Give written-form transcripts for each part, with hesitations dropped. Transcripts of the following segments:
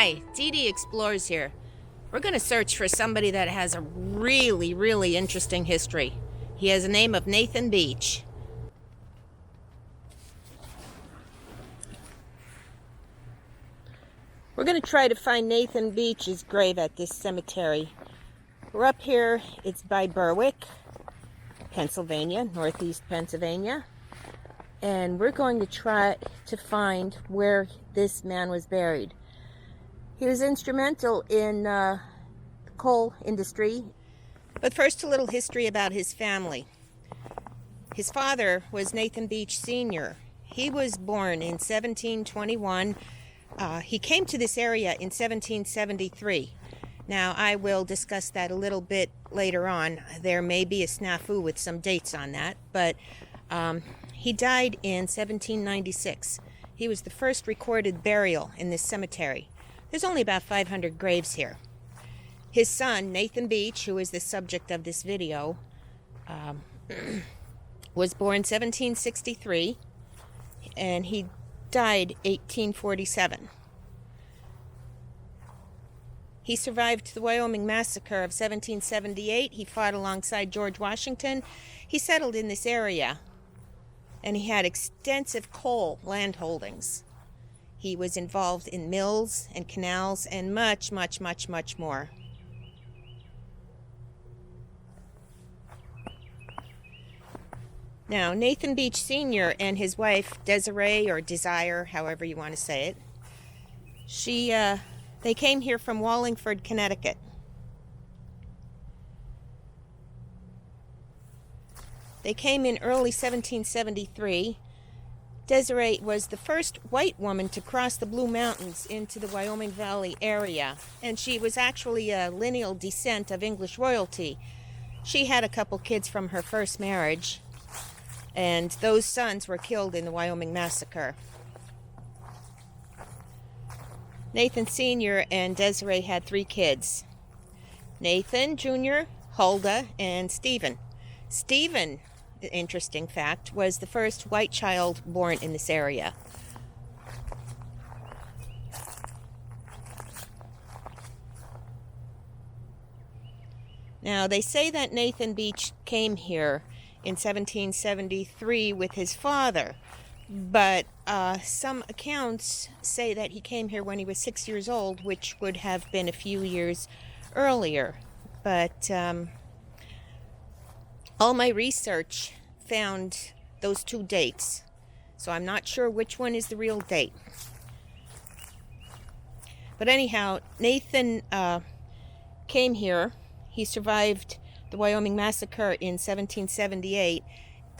Hi, Dee Dee Explores here. We're going to search for somebody that has a really interesting history. He has a name of Nathan Beach. We're going to try to find Nathan Beach's grave at this cemetery. We're up here, it's by Berwick, Pennsylvania, northeast Pennsylvania. And we're going to try to find where this man was buried. He was instrumental in the coal industry. But first, a little history about his family. His father was Nathan Beach Sr. He was born in 1721. He came to this area in 1773. Now, I will discuss that a little bit later on. There may be a snafu with some dates on that, but he died in 1796. He was the first recorded burial in this cemetery. There's only about 500 graves here. His son, Nathan Beach, who is the subject of this video, was born 1763, and he died 1847. He survived the Wyoming Massacre of 1778. He fought alongside George Washington. He settled in this area, and he had extensive coal land holdings. He was involved in mills and canals and much more. Now, Nathan Beach Sr. and his wife, Desiree, or Desire, however you want to say it, they came here from Wallingford, Connecticut. They came in early 1773. Desiree was the first white woman to cross the Blue Mountains into the Wyoming Valley area, and she was actually a lineal descent of English royalty. She had a couple kids from her first marriage, and those sons were killed in the Wyoming Massacre. Nathan Sr. and Desiree had 3 kids: Nathan Jr., Huldah, and Stephen. Stephen, interesting fact, was the first white child born in this area. Now, they say that Nathan Beach came here in 1773 with his father, but some accounts say that he came here when he was 6 years old, which would have been a few years earlier. But all my research found those 2 dates, so I'm not sure which one is the real date. But anyhow, Nathan came here. He survived the Wyoming Massacre in 1778,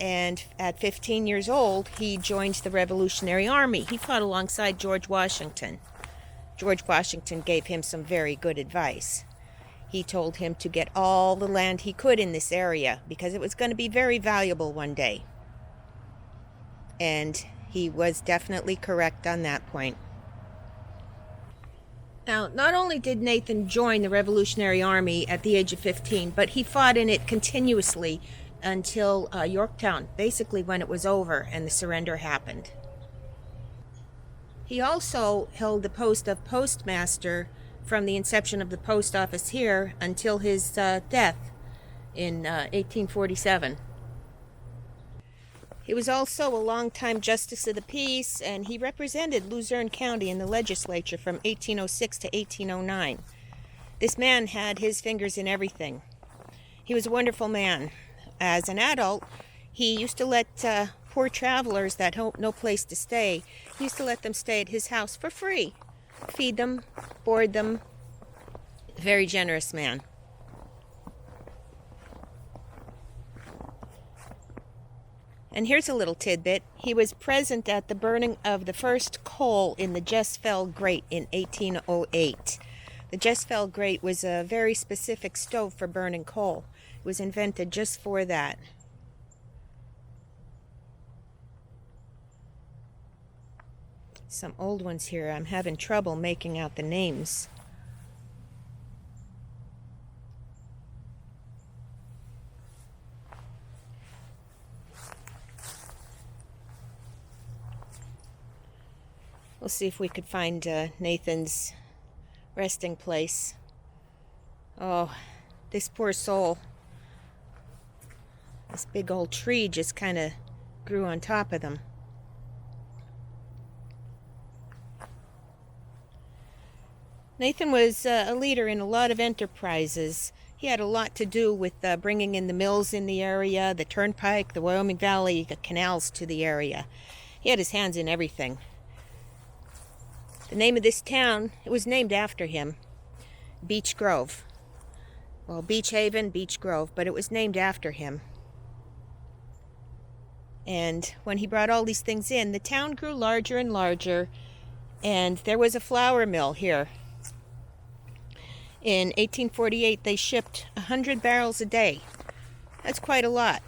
and at 15 years old, he joined the Revolutionary Army. He fought alongside George Washington. George Washington gave him some very good advice. He told him to get all the land he could in this area because it was going to be very valuable one day. And he was definitely correct on that point. Now, not only did Nathan join the Revolutionary Army at the age of 15, but he fought in it continuously until Yorktown, basically when it was over and the surrender happened. He also held the post of postmaster from the inception of the post office here until his death in 1847. He was also a longtime justice of the peace, and he represented Luzerne County in the legislature from 1806 to 1809. This man had his fingers in everything. He was a wonderful man. As an adult, he used to let poor travelers that had no place to stay, he used to let them stay at his house for free. Feed them, board them. Very generous man. And here's a little tidbit. He was present at the burning of the first coal in the Jessfell grate in 1808. The Jessfell grate was a very specific stove for burning coal. It was invented just for that. Some old ones here. I'm having trouble making out the names. We'll see if we could find Nathan's resting place. Oh, this poor soul. This big old tree just kind of grew on top of them. Nathan was a leader in a lot of enterprises. He had a lot to do with bringing in the mills in the area, the turnpike, the Wyoming Valley canals to the area. He had his hands in everything. The name of this town, it was named after him, Beech Grove. Well, Beach Haven, Beech Grove, but it was named after him. And when he brought all these things in, the town grew larger and larger, and there was a flour mill here. In 1848, they shipped 100 barrels a day. That's quite a lot.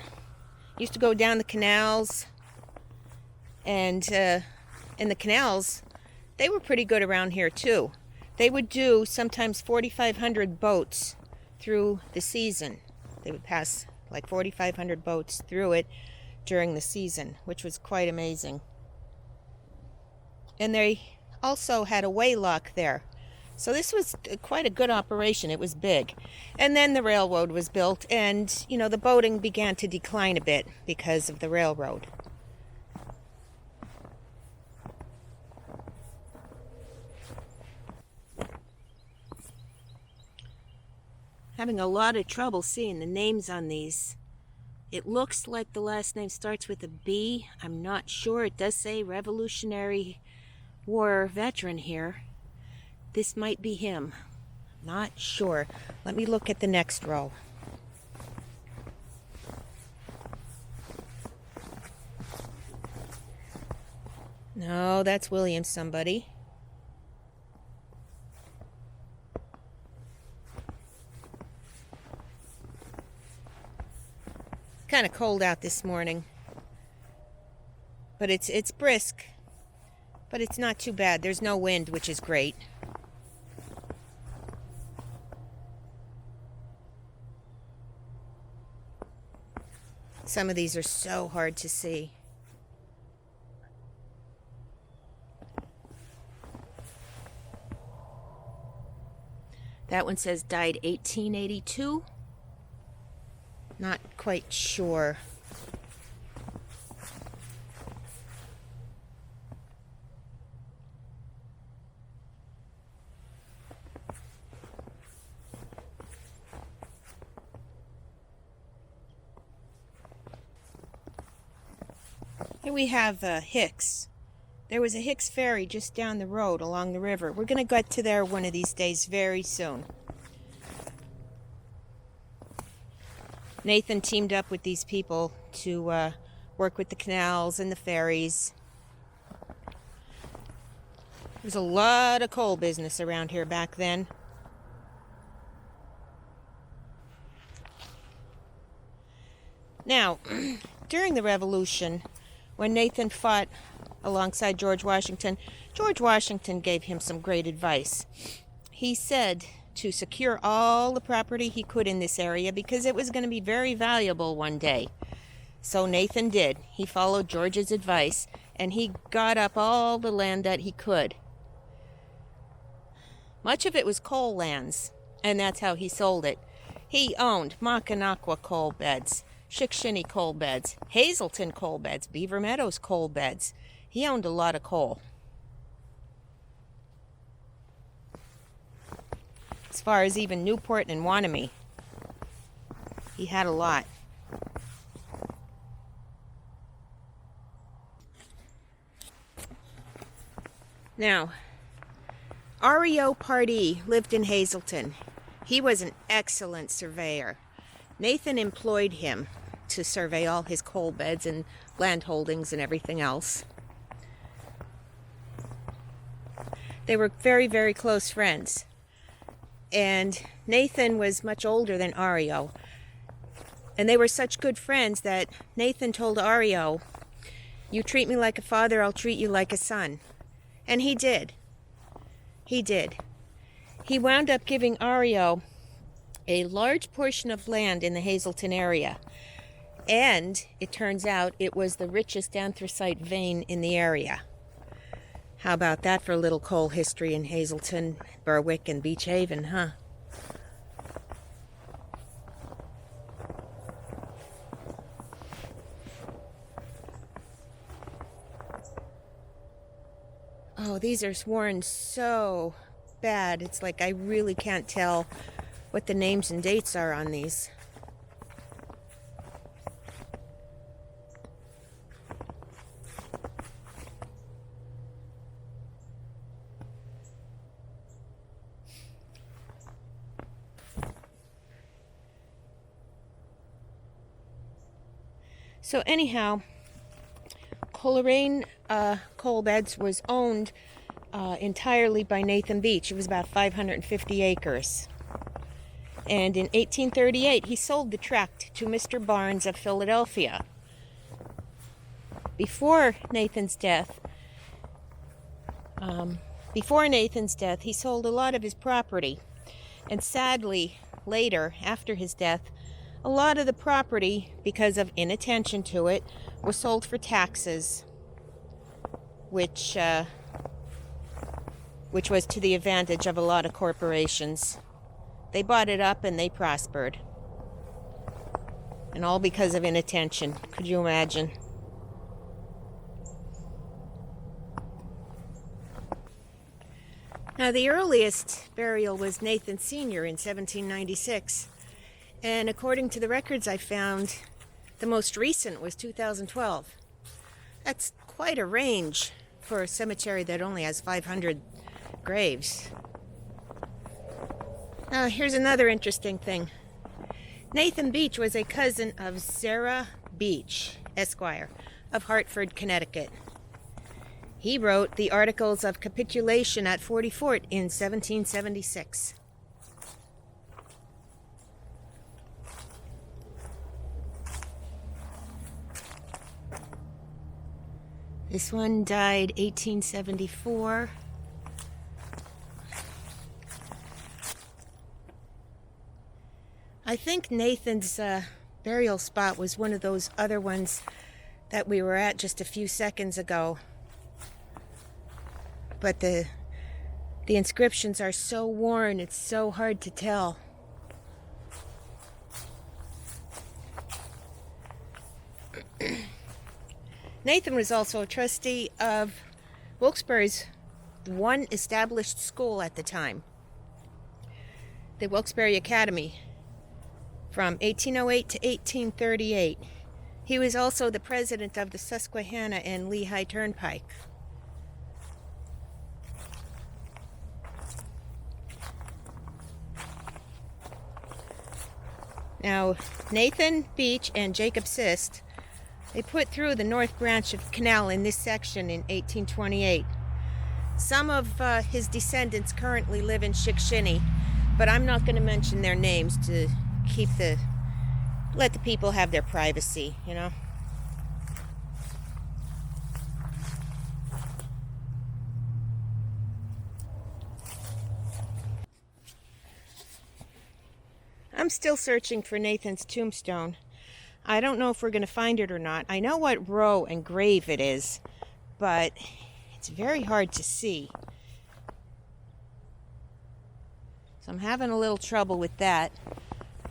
Used to go down the canals, and in the canals, they were pretty good around here too. They would do sometimes 4,500 boats through the season. They would pass like 4,500 boats through it during the season, which was quite amazing. And they also had a waylock there. So this was quite a good operation. It was big. And then the railroad was built, and, you know, the boating began to decline a bit because of the railroad. Having a lot of trouble seeing the names on these. It looks like the last name starts with a B. I'm not sure. It does say Revolutionary War veteran here. This might be him. Not sure. Let me look at the next row. No, that's William somebody. Kind of cold out this morning. But it's brisk. But it's not too bad. There's no wind, which is great. Some of these are so hard to see. That one says died 1882. Not quite sure. Here we have Hicks. There was a Hicks ferry just down the road along the river. We're going to get to there one of these days very soon. Nathan teamed up with these people to work with the canals and the ferries. There was a lot of coal business around here back then. Now, during the Revolution, when Nathan fought alongside George Washington gave him some great advice. He said to secure all the property he could in this area because it was going to be very valuable one day. So Nathan did. He followed George's advice, and he got up all the land that he could. Much of it was coal lands, and that's how he sold it. He owned Mackinac coal beds, Chickasha coal beds, Hazleton coal beds, Beaver Meadows coal beds. He owned a lot of coal. As far as even Newport and Wanami, he had a lot. Now, R.E.O. Pardee lived in Hazleton. He was an excellent surveyor. Nathan employed him to survey all his coal beds and land holdings and everything else. They were very, very close friends. And Nathan was much older than R.E.O. And they were such good friends that Nathan told R.E.O., "You treat me like a father, I'll treat you like a son." And he did. He did. He wound up giving R.E.O. a large portion of land in the Hazleton area. And it turns out it was the richest anthracite vein in the area. How about that for a little coal history in Hazleton, Berwick, and Beach Haven, huh? Oh, these are worn so bad. It's like I really can't tell what the names and dates are on these. So anyhow, Coleraine coal beds was owned entirely by Nathan Beach. It was about 550 acres. And in 1838, he sold the tract to Mr. Barnes of Philadelphia. Before Nathan's death, he sold a lot of his property. And sadly, later, after his death, a lot of the property, because of inattention to it, was sold for taxes, which was to the advantage of a lot of corporations. They bought it up and they prospered. And all because of inattention. Could you imagine? Now, the earliest burial was Nathan Sr. in 1796. And according to the records I found, the most recent was 2012. That's quite a range for a cemetery that only has 500 graves. Now, here's another interesting thing. Nathan Beach was a cousin of Sarah Beach, Esquire, of Hartford, Connecticut. He wrote the Articles of Capitulation at 40 Fort in 1776. This one died 1874. I think Nathan's burial spot was one of those other ones that we were at just a few seconds ago. But the inscriptions are so worn, it's so hard to tell. Nathan was also a trustee of Wilkes-Barre's one established school at the time, the Wilkes-Barre Academy, from 1808 to 1838. He was also the president of the Susquehanna and Lehigh Turnpike. Now, Nathan Beach and Jacob Sist, they put through the north branch of the canal in this section in 1828. Some of his descendants currently live in Chickashinny, but I'm not going to mention their names to let the people have their privacy, you know. I'm still searching for Nathan's tombstone. I don't know if we're going to find it or not. I know what row and grave it is, but it's very hard to see. So I'm having a little trouble with that.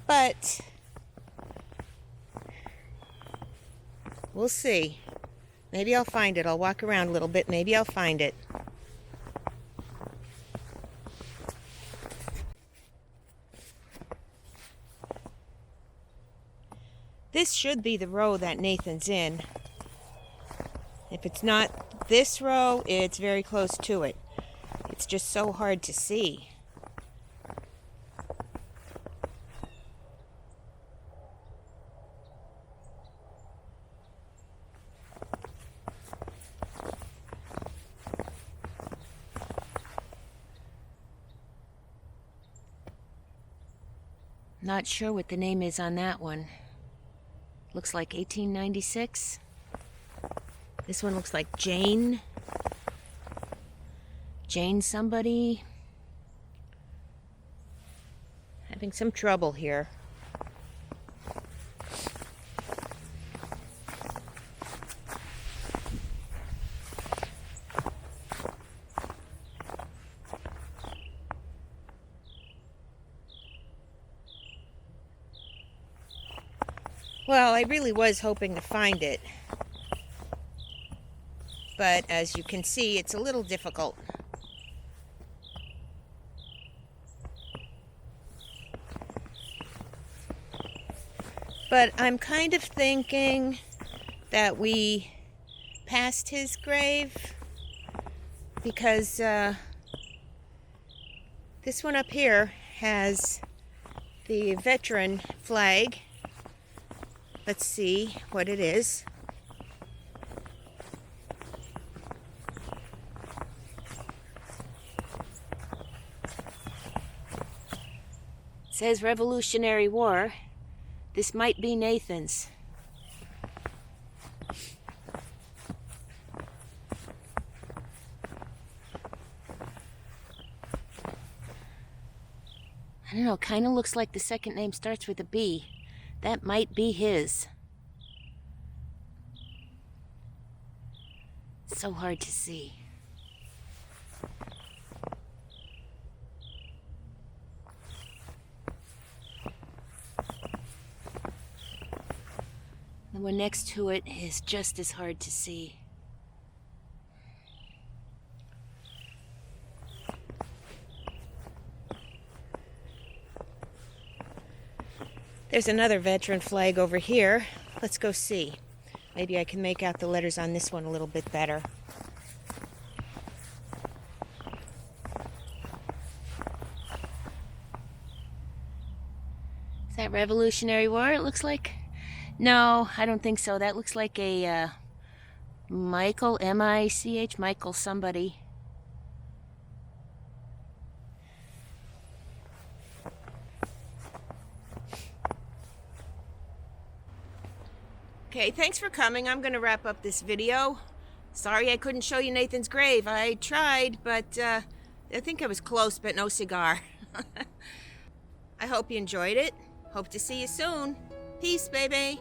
But we'll see. Maybe I'll find it. I'll walk around a little bit. Maybe I'll find it. This should be the row that Nathan's in. If it's not this row, it's very close to it. It's just so hard to see. Not sure what the name is on that one. Looks like 1896. This one looks like Jane. Jane somebody. Having some trouble here. Well, I really was hoping to find it. But as you can see, it's a little difficult. But I'm kind of thinking that we passed his grave because this one up here has the veteran flag. Let's see what it is. It says Revolutionary War. This might be Nathan's. I don't know, kind of looks like the second name starts with a B. That might be his. It's so hard to see. The one next to it is just as hard to see. There's another veteran flag over here. Let's go see. Maybe I can make out the letters on this one a little bit better. Is that Revolutionary War, it looks like? No, I don't think so. That looks like a Michael, M-I-C-H, Michael somebody. Okay, thanks for coming. I'm going to wrap up this video. Sorry I couldn't show you Nathan's grave. I tried, but I think I was close, but no cigar. I hope you enjoyed it. Hope to see you soon. Peace, baby.